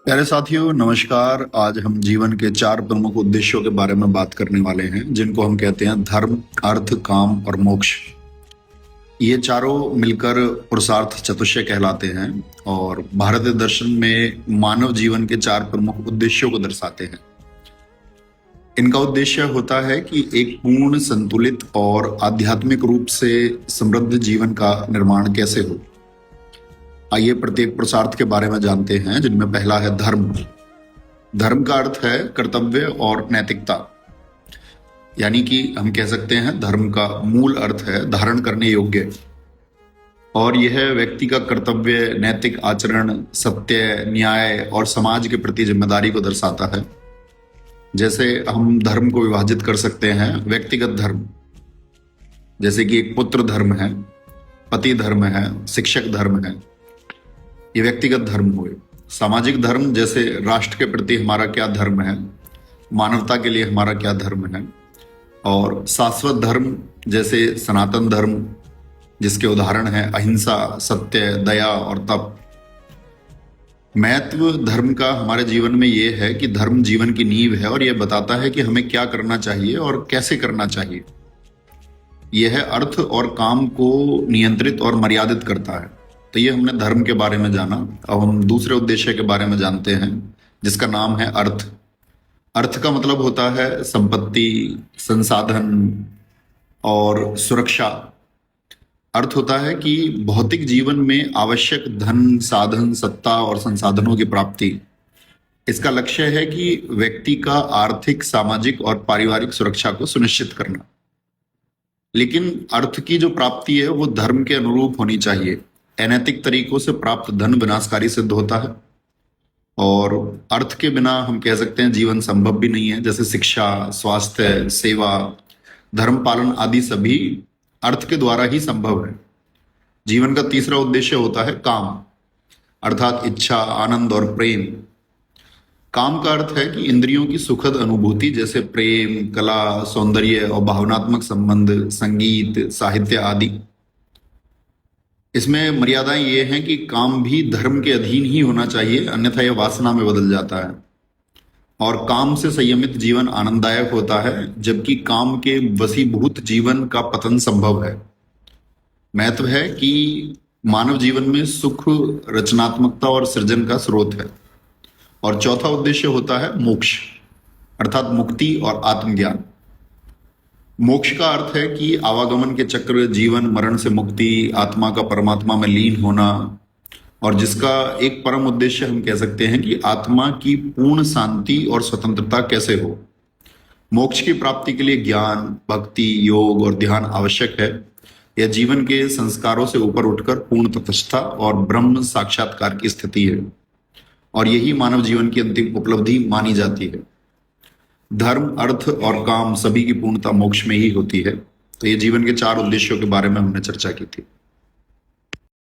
प्यारे साथियों, नमस्कार। आज हम जीवन के चार प्रमुख उद्देश्यों के बारे में बात करने वाले हैं, जिनको हम कहते हैं धर्म, अर्थ, काम और मोक्ष। ये चारों मिलकर पुरुषार्थ चतुष्टय कहलाते हैं और भारतीय दर्शन में मानव जीवन के चार प्रमुख उद्देश्यों को दर्शाते हैं। इनका उद्देश्य होता है कि एक पूर्ण, संतुलित और आध्यात्मिक रूप से समृद्ध जीवन का निर्माण कैसे हो। आइए प्रत्येक पुरुषार्थ के बारे में जानते हैं, जिनमें पहला है धर्म। धर्म का अर्थ है कर्तव्य और नैतिकता, यानी कि हम कह सकते हैं धर्म का मूल अर्थ है धारण करने योग्य, और यह व्यक्ति का कर्तव्य, नैतिक आचरण, सत्य, न्याय और समाज के प्रति जिम्मेदारी को दर्शाता है। जैसे हम धर्म को विभाजित कर सकते हैं व्यक्तिगत धर्म, जैसे कि एक पुत्र धर्म है, पति धर्म है, शिक्षक धर्म है, ये व्यक्तिगत धर्म हुए। सामाजिक धर्म, जैसे राष्ट्र के प्रति हमारा क्या धर्म है, मानवता के लिए हमारा क्या धर्म है। और शाश्वत धर्म, जैसे सनातन धर्म, जिसके उदाहरण है अहिंसा, सत्य, दया और तप। महत्व धर्म का हमारे जीवन में ये है कि धर्म जीवन की नींव है और यह बताता है कि हमें क्या करना चाहिए और कैसे करना चाहिए। यह अर्थ और काम को नियंत्रित और मर्यादित करता है। तो ये हमने धर्म के बारे में जाना। अब हम दूसरे उद्देश्य के बारे में जानते हैं, जिसका नाम है अर्थ। अर्थ का मतलब होता है संपत्ति, संसाधन और सुरक्षा। अर्थ होता है कि भौतिक जीवन में आवश्यक धन, साधन, सत्ता और संसाधनों की प्राप्ति। इसका लक्ष्य है कि व्यक्ति का आर्थिक, सामाजिक और पारिवारिक सुरक्षा को सुनिश्चित करना। लेकिन अर्थ की जो प्राप्ति है वो धर्म के अनुरूप होनी चाहिए। अनैतिक तरीकों से प्राप्त धन विनाशकारी सिद्ध होता है, और अर्थ के बिना हम कह सकते हैं जीवन संभव भी नहीं है। जैसे शिक्षा, स्वास्थ्य, सेवा, धर्म पालन आदि सभी अर्थ के द्वारा ही संभव है। जीवन का तीसरा उद्देश्य होता है काम, अर्थात इच्छा, आनंद और प्रेम। काम का अर्थ है कि इंद्रियों की सुखद अनुभूति, जैसे प्रेम, कला, सौंदर्य और भावनात्मक संबंध, संगीत, साहित्य आदि। इसमें मर्यादाएं ये हैं कि काम भी धर्म के अधीन ही होना चाहिए, अन्यथा यह वासना में बदल जाता है। और काम से संयमित जीवन आनंददायक होता है, जबकि काम के वशीभूत जीवन का पतन संभव है। महत्व है कि मानव जीवन में सुख, रचनात्मकता और सृजन का स्रोत है। और चौथा उद्देश्य होता है मोक्ष, अर्थात मुक्ति और आत्मज्ञान। मोक्ष का अर्थ है कि आवागमन के चक्र, जीवन मरण से मुक्ति, आत्मा का परमात्मा में लीन होना, और जिसका एक परम उद्देश्य हम कह सकते हैं कि आत्मा की पूर्ण शांति और स्वतंत्रता कैसे हो। मोक्ष की प्राप्ति के लिए ज्ञान, भक्ति, योग और ध्यान आवश्यक है। यह जीवन के संस्कारों से ऊपर उठकर पूर्ण तटस्थता और ब्रह्म साक्षात्कार की स्थिति है, और यही मानव जीवन की अंतिम उपलब्धि मानी जाती है। धर्म, अर्थ और काम सभी की पूर्णता मोक्ष में ही होती है। तो ये जीवन के चार उद्देश्यों के बारे में हमने चर्चा की थी।